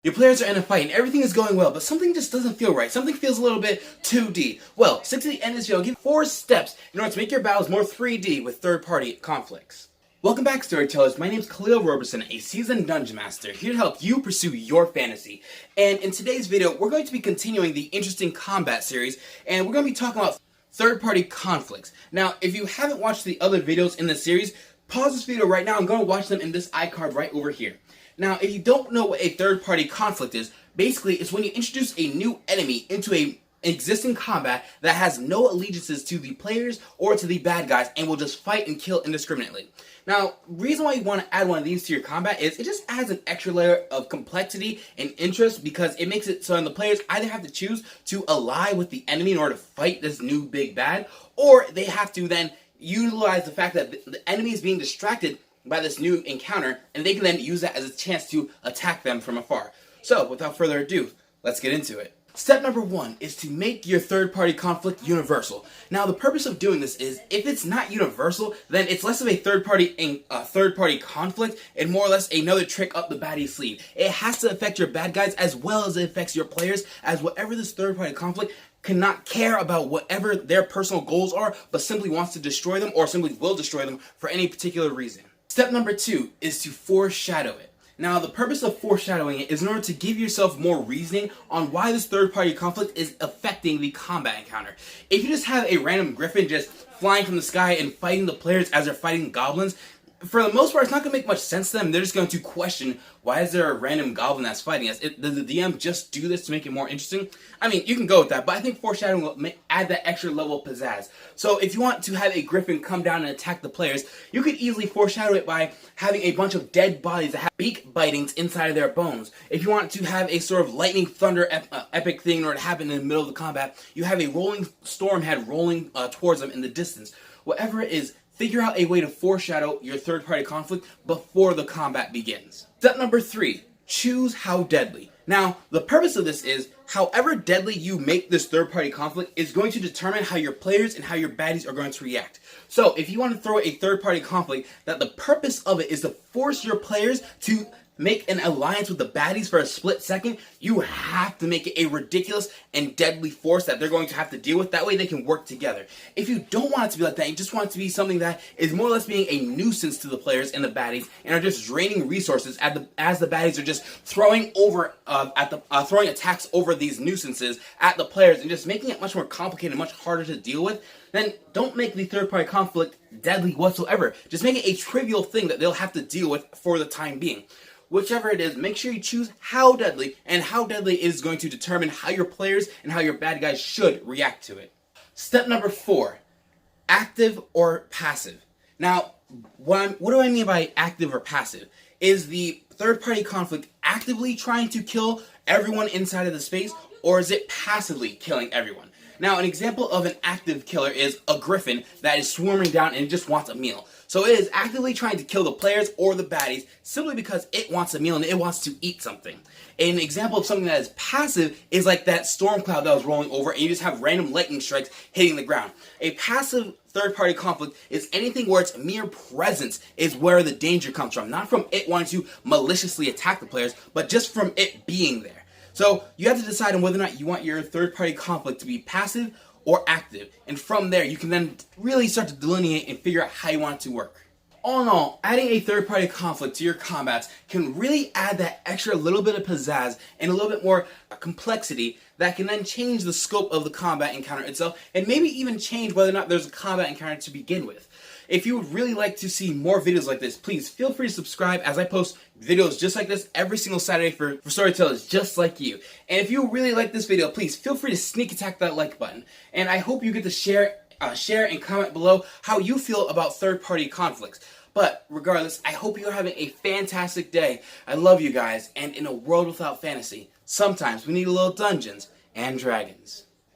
Your players are in a fight and everything is going well, but something just doesn't feel right. Something feels a little bit 2D. Well, stick to the end of this video. I'll give you 4 steps in order to make your battles more 3D with third-party conflicts. Welcome back, storytellers. My name is Khalil Roberson, a seasoned dungeon master, here to help you pursue your fantasy. And in today's video, we're going to be continuing the interesting combat series, and we're going to be talking about third-party conflicts. Now, if you haven't watched the other videos in the series, pause this video right now and go and watch them in this iCard right over here. Now, if you don't know what a third-party conflict is, basically it's when you introduce a new enemy into an existing combat that has no allegiances to the players or to the bad guys and will just fight and kill indiscriminately. Now, reason why you want to add one of these to your combat is it just adds an extra layer of complexity and interest because it makes it so then the players either have to choose to ally with the enemy in order to fight this new big bad, or they have to then utilize the fact that the enemy is being distracted by this new encounter, and they can then use that as a chance to attack them from afar. So, without further ado, let's get into it. Step number 1 is to make your third-party conflict universal. Now, the purpose of doing this is, if it's not universal, then it's less of a third-party conflict and more or less another trick up the baddie's sleeve. It has to affect your bad guys as well as it affects your players, as whatever this third-party conflict cannot care about whatever their personal goals are, but simply wants to destroy them or simply will destroy them for any particular reason. Step number 2 is to foreshadow it. Now, the purpose of foreshadowing it is in order to give yourself more reasoning on why this third-party conflict is affecting the combat encounter. If you just have a random griffin just flying from the sky and fighting the players as they're fighting goblins, for the most part, it's not going to make much sense to them. They're just going to question, why is there a random goblin that's fighting us? Does the DM just do this to make it more interesting? I mean, you can go with that, but I think foreshadowing will add that extra level of pizzazz. So if you want to have a griffin come down and attack the players, you could easily foreshadow it by having a bunch of dead bodies that have beak bitings inside of their bones. If you want to have a sort of lightning thunder epic thing or to happen in the middle of the combat, you have a rolling storm head rolling towards them in the distance. Whatever it is, figure out a way to foreshadow your third-party conflict before the combat begins. Step number 3, choose how deadly. Now, the purpose of this is, however deadly you make this third-party conflict is going to determine how your players and how your baddies are going to react. So, if you want to throw a third-party conflict, that the purpose of it is to force your players to make an alliance with the baddies for a split second, you have to make it a ridiculous and deadly force that they're going to have to deal with. That way they can work together. If you don't want it to be like that, you just want it to be something that is more or less being a nuisance to the players and the baddies and are just draining resources as the baddies are just throwing throwing attacks over these nuisances at the players and just making it much more complicated and much harder to deal with, then don't make the third-party conflict deadly whatsoever. Just make it a trivial thing that they'll have to deal with for the time being. Whichever it is, make sure you choose how deadly, and how deadly is going to determine how your players and how your bad guys should react to it. Step number 4, active or passive. Now, what do I mean by active or passive? Is the third-party conflict actively trying to kill everyone inside of the space, or is it passively killing everyone? Now, an example of an active killer is a griffin that is swarming down and it just wants a meal. So it is actively trying to kill the players or the baddies simply because it wants a meal and it wants to eat something. An example of something that is passive is like that storm cloud that was rolling over and you just have random lightning strikes hitting the ground. A passive third-party conflict is anything where its mere presence is where the danger comes from. Not from it wanting to maliciously attack the players, but just from it being there. So you have to decide on whether or not you want your third-party conflict to be passive or active, and from there you can then really start to delineate and figure out how you want it to work. All in all, adding a third-party conflict to your combats can really add that extra little bit of pizzazz and a little bit more complexity that can then change the scope of the combat encounter itself, and maybe even change whether or not there's a combat encounter to begin with. If you would really like to see more videos like this, please feel free to subscribe as I post videos just like this every single Saturday for storytellers just like you. And if you really like this video, please feel free to sneak attack that like button. And I hope you get to share and comment below how you feel about third-party conflicts. But regardless, I hope you're having a fantastic day. I love you guys, and in a world without fantasy, sometimes we need a little Dungeons and Dragons.